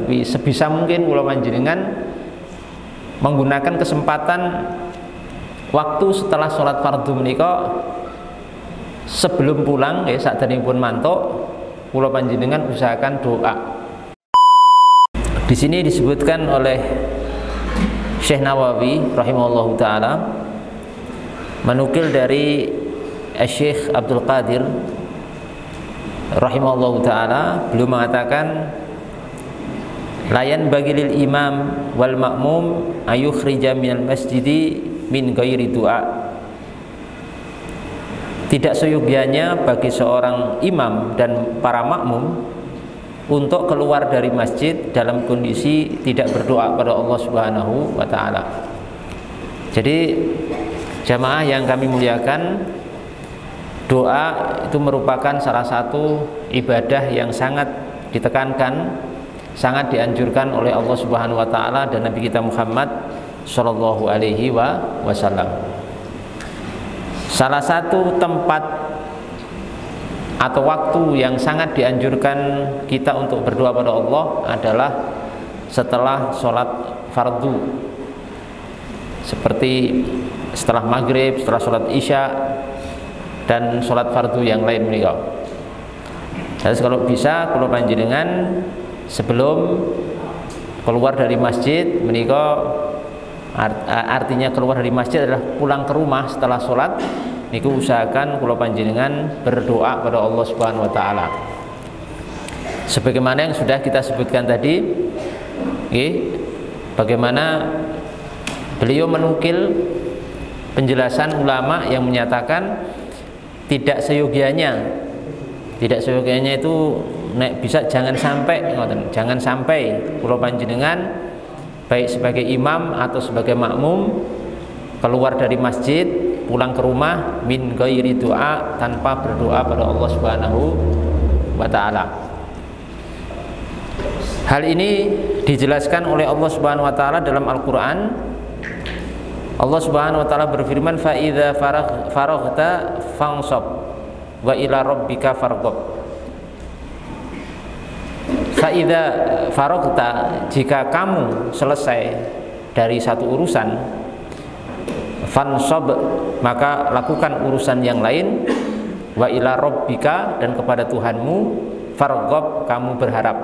tapi sebisa mungkin kula panjenengan menggunakan kesempatan waktu setelah sholat fardu menika sebelum pulang ya sakderengipun mantuk kula panjenengan usahakan doa. Di sini disebutkan oleh Syekh Nawawi rahimahullahu taala menukil dari Syekh Abdul Qadir rahimahullahu taala, beliau mengatakan layan bagi lil imam wal ma'mum ayukhrija minal masjidi min ghairi du'a. Tidak seyogianya bagi seorang imam dan para makmum untuk keluar dari masjid dalam kondisi tidak berdoa pada Allah Subhanahu wa taala. Jadi jamaah yang kami muliakan, doa itu merupakan salah satu ibadah yang sangat ditekankan, sangat dianjurkan oleh Allah Subhanahu wa taala dan Nabi kita Muhammad sallallahu alaihi wasallam. Salah satu tempat atau waktu yang sangat dianjurkan kita untuk berdoa pada Allah adalah setelah sholat fardu, seperti setelah maghrib, setelah sholat isya dan sholat fardu yang lain menika. Jadi kalau bisa kalau panjenengan sebelum keluar dari masjid menika, artinya keluar dari masjid adalah pulang ke rumah setelah sholat, niku usahakan kula panjenengan berdoa pada Allah Subhanahu wa taala. Sebagaimana yang sudah kita sebutkan tadi, bagaimana beliau menukil penjelasan ulama yang menyatakan tidak seyogianya itu nek bisa jangan sampai kula panjenengan baik sebagai imam atau sebagai makmum keluar dari masjid pulang ke rumah min ghairi doa, tanpa berdoa pada Allah Subhanahu wa taala. Hal ini dijelaskan oleh Allah Subhanahu wa taala dalam Al-Qur'an. Allah Subhanahu wa taala berfirman fa idza faraghta fansab wa ila rabbika farghab. Fa idza faraghta, jika kamu selesai dari satu urusan, fansab, maka lakukan urusan yang lain, wa ila rabbika, dan kepada Tuhanmu, farghab, kamu berharap.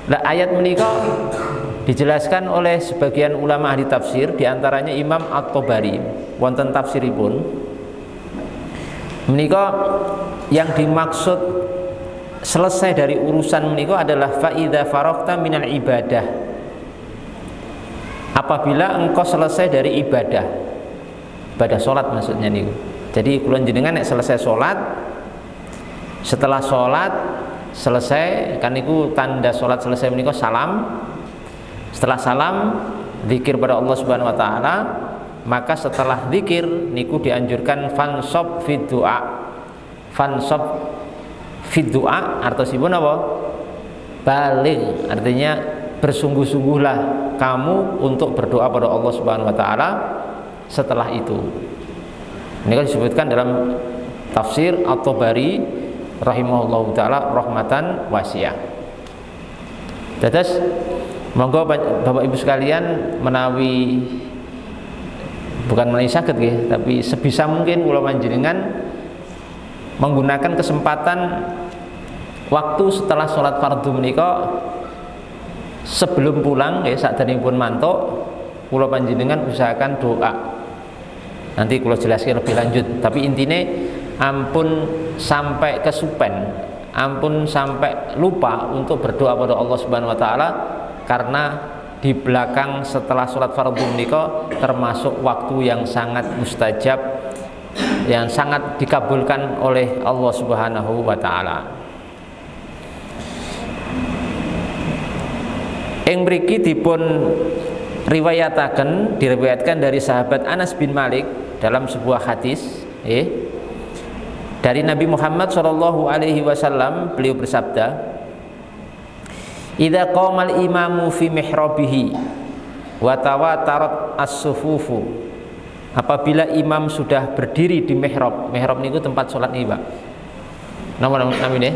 Nah, ayat menika dijelaskan oleh sebagian ulama ahli tafsir, diantaranya Imam At-Tabari wonten tafsiripun menika yang dimaksud selesai dari urusan menika adalah fa idza faraghta minal ibadah, apabila engkau selesai dari ibadah sholat maksudnya nih. Jadi kula jenengan nek selesai sholat, setelah sholat selesai kan niku tanda sholat selesai menika salam. Setelah salam zikir pada Allah Subhanahu wa taala, maka setelah zikir niku dianjurkan fansab fi du'a. Fansab fi du'a artosipun apa? Baligh, artinya bersungguh-sungguhlah kamu untuk berdoa pada Allah Subhanahu wa taala setelah itu. Ini kan disebutkan dalam tafsir At-Tabari rahimahullahu taala rahmatan wasi'ah. Terus monggo Bapak Ibu sekalian menawi bukan menawi saged nggih, tapi sebisa mungkin kula panjenengan menggunakan kesempatan waktu setelah sholat fardu menika sebelum pulang ya sakderengipun mantuk kula panjenengan usahakan doa. Nanti kula jelaskan lebih lanjut, tapi intinya ampun sampai kesupen, ampun sampai lupa untuk berdoa pada Allah Subhanahu wa taala, karena di belakang setelah sholat fardu menika termasuk waktu yang sangat mustajab, yang sangat dikabulkan oleh Allah Subhanahu wa taala. Ing mriki dipun diriwayatkan dari sahabat Anas bin Malik dalam sebuah hadis dari Nabi Muhammad sallallahu alaihi wasallam, beliau bersabda, idza qamal imamu fi mihrabihi wa tawatarat as-sufufu, apabila imam sudah berdiri di mihrab. Mihrab niku tempat salat nih, Pak. Nama namanya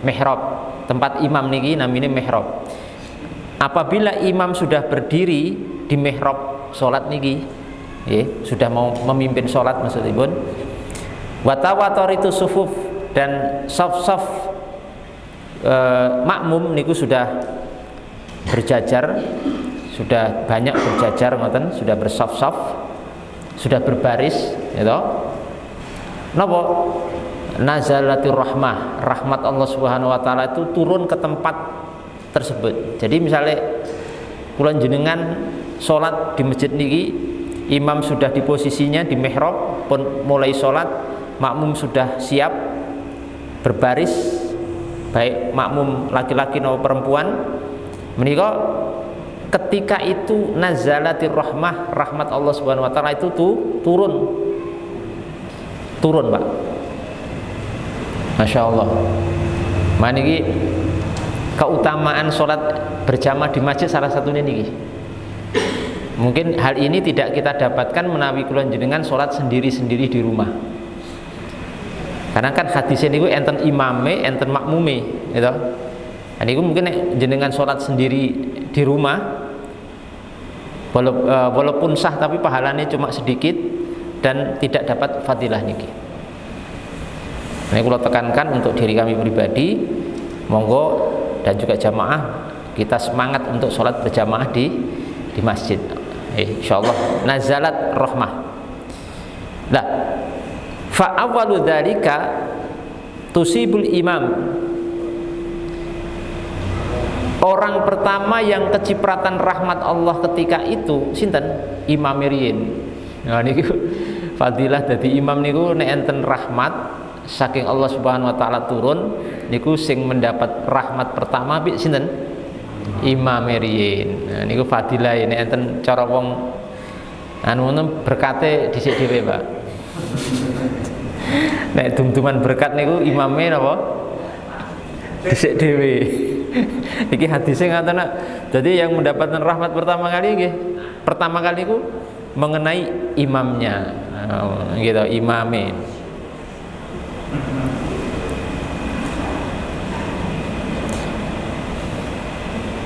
mihrab. tempat imam niki namine mihrab. Apabila imam sudah berdiri di mihrab salat niki, sudah mau memimpin salat maksudipun, wa tawataritu sufuf, dan saf-saf makmum niku sudah berjajar, sudah banyak berjajar ngoten, sudah bersaf-saf, sudah berbaris, gitu. Napa? Nazalatir rahmah, rahmat Allah Subhanahu wa taala itu turun ke tempat tersebut. Jadi misalnya kula jenengan salat di masjid niki, imam sudah di posisinya di mihrab pun mulai salat, makmum sudah siap berbaris, baik makmum laki-laki maupun perempuan. Menika ketika itu nazalatir rahmah, rahmat Allah Subhanahu wa taala itu turun, Pak. Masya Allah. Maniki keutamaan sholat berjamaah di masjid salah satunya niki. Mungkin hal ini tidak kita dapatkan menawi kula jenengan sholat sendiri-sendiri di rumah. Karena kan hadisnya niku enten imame, enten makmume, gitu. Nah, niku mungkin jenengan sholat sendiri di rumah, walaupun sah tapi pahalanya cuma sedikit dan tidak dapat fadilah niki. Ini kalau tekankan untuk diri kami pribadi, monggo dan juga jamaah kita semangat untuk sholat berjamaah di masjid. Insyaallah nazalat rahmah. Nah, fa awwalu dzalika tusibul imam. Orang pertama yang kecipratan rahmat Allah ketika itu sinten? Imam riyin. Nah niku fadilah dadi imam niku nek enten rahmat saking Allah Subhanahu wa taala turun niku sing mendapat rahmat pertama bi sinten? Imam riyin. Nah niku fadilah nek enten cara wong anu berkate dhisik dhewe, Pak. Nek dum-duman berkat niku imame napa? Dhisik dhewe. Iki hadisnya ngaten nak. Jadi yang mendapatkan rahmat pertama kali nggih, pertama kali niku mengenai imamnya. Gitu, imame.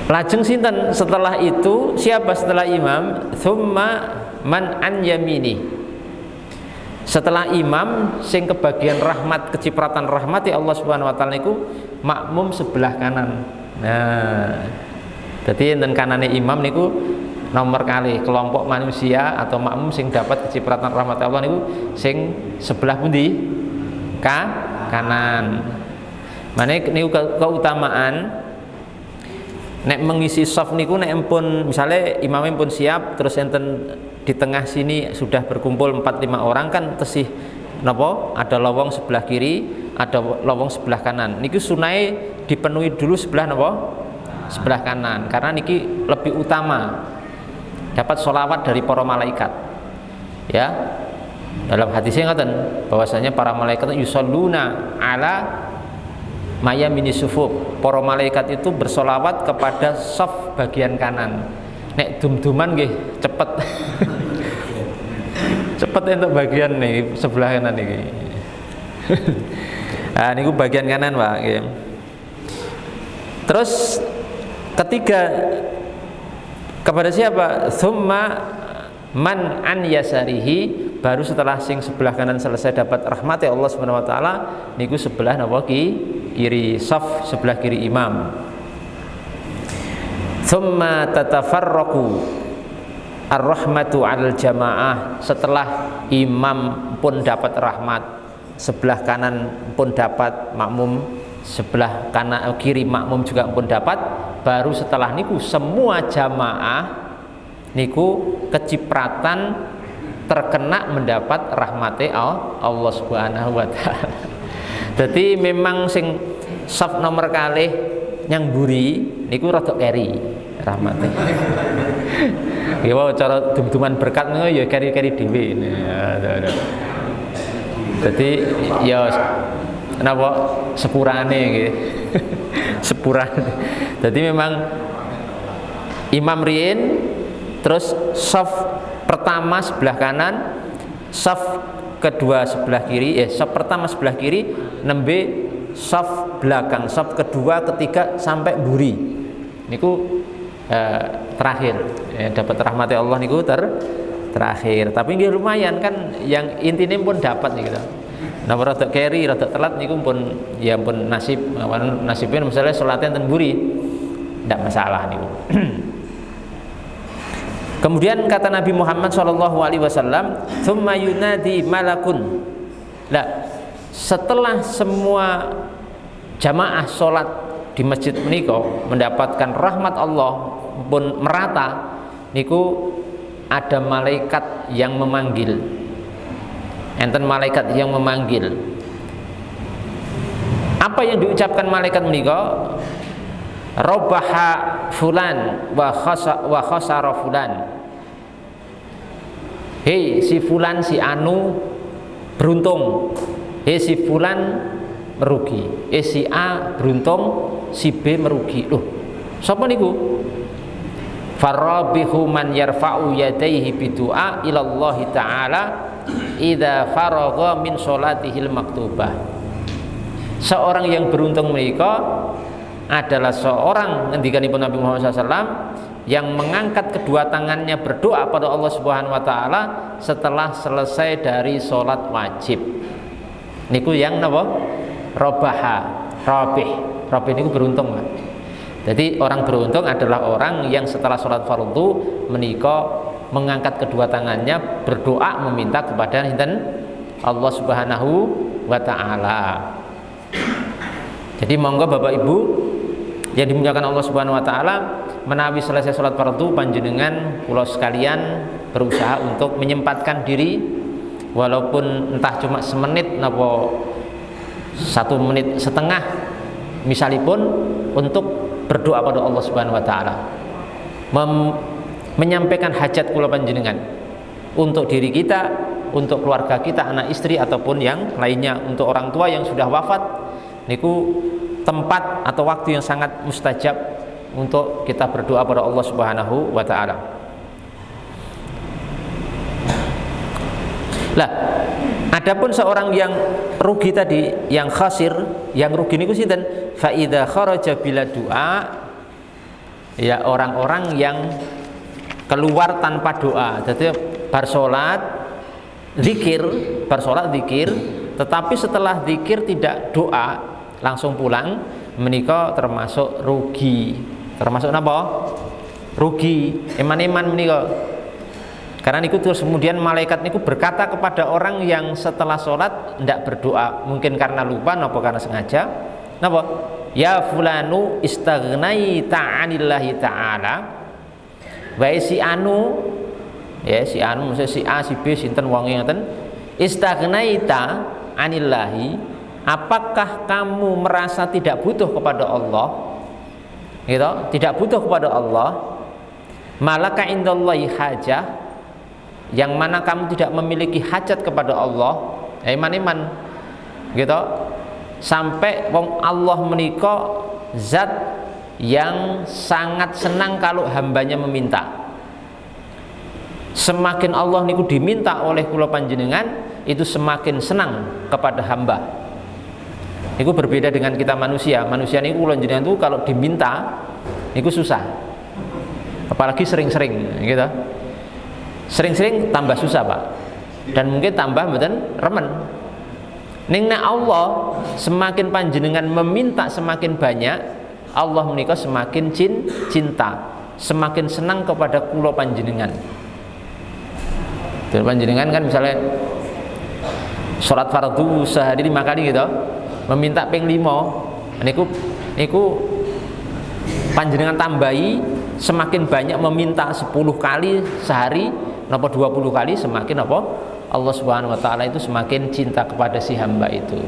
Lajeng sinten setelah itu? Siapa setelah imam? Tsumma man an yamini. Setelah imam sing kebagian rahmat, kecipratan rahmat ya Allah Subhanahu wa taala niku makmum sebelah kanan. Nah, jadi enten kanane imam niku nomor kali kelompok manusia atau makmum sing dapat kecipratan rahmat Allah niku sing sebelah pundi? Kanan. Mane niku keutamaan nek mengisi shaf niku nek pun misalnya imamnya pun siap terus enten di tengah sini sudah berkumpul 4-5 orang kan tesih napa ada lowong sebelah kiri, ada lowong sebelah kanan. Niki sunai dipenuhi dulu sebelah napa? Sebelah kanan. Karena niki lebih utama. Dapat sholawat dari para malaikat. Ya. Dalam hadisnya ngaten bahwasanya para malaikat yusholluna ala mayamini sufuf. Para malaikat itu bersolawat kepada shaf bagian kanan. Nek dum-duman nggih cepet. Cepet untuk bagian nih sebelah kanan nih. Nah, niku bagian kanan, Pak. Terus ketiga kepada siapa? Tsumma man an yasarihi, baru setelah sing sebelah kanan selesai dapat rahmat ya Allah Subhanahu wa taala, niku sebelah napa kiri, saf sebelah kiri imam. Tsumma tatafarraqu ar-rahmatu 'alal jamaah, setelah imam pun dapat rahmat, sebelah kanan pun dapat makmum, sebelah kanan kiri makmum juga pun dapat, baru setelah niku semua jamaah niku kecipratan terkena mendapat rahmate Allah Subhanahu wa taala. Jadi memang sing saf nomor kalih nyang mburi niku rada keri rahmate. Ya wae cara dum-duman berkat ngono ya keri-keri dhewe. Jadi ya napa sepurane nggih. Sepurane. Jadi memang imam riyin terus saf pertama sebelah kanan, saf kedua sebelah kiri, saf pertama sebelah kiri, nembe saf belakang, saf kedua, ketiga sampai mburi. Niku terakhir dapat rahmati Allah niku terakhir. Tapi nggih lumayan kan, yang intine pun dapat nih gitu. Nah, rada keri, rada telat niku pun ya pun nasibnya misalnya salatnya ten mburi. Ndak masalah niku. Kemudian kata Nabi Muhammad SAW, "Tsumma yunadi malakun." Nah, setelah semua jamaah sholat di masjid menika mendapatkan rahmat Allah pun merata, niku ada malaikat yang memanggil. Enten malaikat yang memanggil. Apa yang diucapkan malaikat menika? Robaha fulan wa khasara fulan. Hei si fulan, si anu beruntung. Hei si fulan merugi. Si A beruntung, si B merugi. Loh, sapa niku? Farabihu man yarfa'u yadayhi bidu'a ila Allah Ta'ala idza faragha min sholatihil maktubah. Seorang yang beruntung mereka adalah seorang, ngendikanipun Nabi Muhammad SAW, yang mengangkat kedua tangannya berdoa pada Allah Subhanahu wa taala setelah selesai dari sholat wajib. Niku yang napa? Robaha, robih niku beruntung, Pak. Jadi orang beruntung adalah orang yang setelah sholat fardu menika mengangkat kedua tangannya berdoa meminta kepada Allah Subhanahu wa taala. Jadi monggo Bapak Ibu yang dimuliakan Allah Subhanahu wa taala, menawi selesai sholat fardu panjenengan kula sekalian berusaha untuk menyempatkan diri walaupun entah cuma semenit napa 1 menit setengah misalipun, untuk berdoa pada Allah Subhanahu wa taala, menyampaikan hajat kula panjenengan untuk diri kita, untuk keluarga kita, anak istri ataupun yang lainnya, untuk orang tua yang sudah wafat. Niku tempat atau waktu yang sangat mustajab untuk kita berdoa pada Allah Subhanahu wa taala. Lah, adapun seorang yang rugi tadi, yang khasir, yang rugi niku sinten? Fa idza kharaja bila doa, ya orang-orang yang keluar tanpa doa. Jadi bar salat zikir, tetapi setelah zikir tidak doa, langsung pulang, menika termasuk rugi. Termasuk napa? Rugi. Eman-eman menika. Karena niku terus kemudian malaikat niku berkata kepada orang yang setelah sholat tidak berdoa, mungkin karena lupa napa karena sengaja. Napa? Ya fulanu istaghnaita 'anillahi ta'ala. Wae si anu, ya si anu maksudnya si A, si B, sinten wong ngoten, istaghnaita 'anillahi, apakah kamu merasa tidak butuh kepada Allah? Gitu, tidak butuh kepada Allah. Malaka indallahi hajah, yang mana kamu tidak memiliki hajat kepada Allah. Iman-iman gitu. Sampai wong Allah menika zat yang sangat senang kalau hambanya meminta. Semakin Allah niku diminta oleh kula panjenengan, itu semakin senang kepada hamba. Niku berbeda dengan kita manusia. Manusia niku kula jenengan tuh kalau diminta niku susah. Apalagi sering-sering gitu. Sering-sering tambah susah, Pak. Dan mungkin tambah mboten remen. Ning nek Allah semakin panjenengan meminta semakin banyak, Allah menika semakin cinta, semakin senang kepada kula panjenengan. Dan panjenengan kan misalnya sholat fardu sehari 5 kali gitu, meminta ping 5, niku panjenengan tambahi semakin banyak meminta 10 kali sehari napa 20 kali, semakin apa Allah Subhanahu wa taala itu semakin cinta kepada si hamba itu.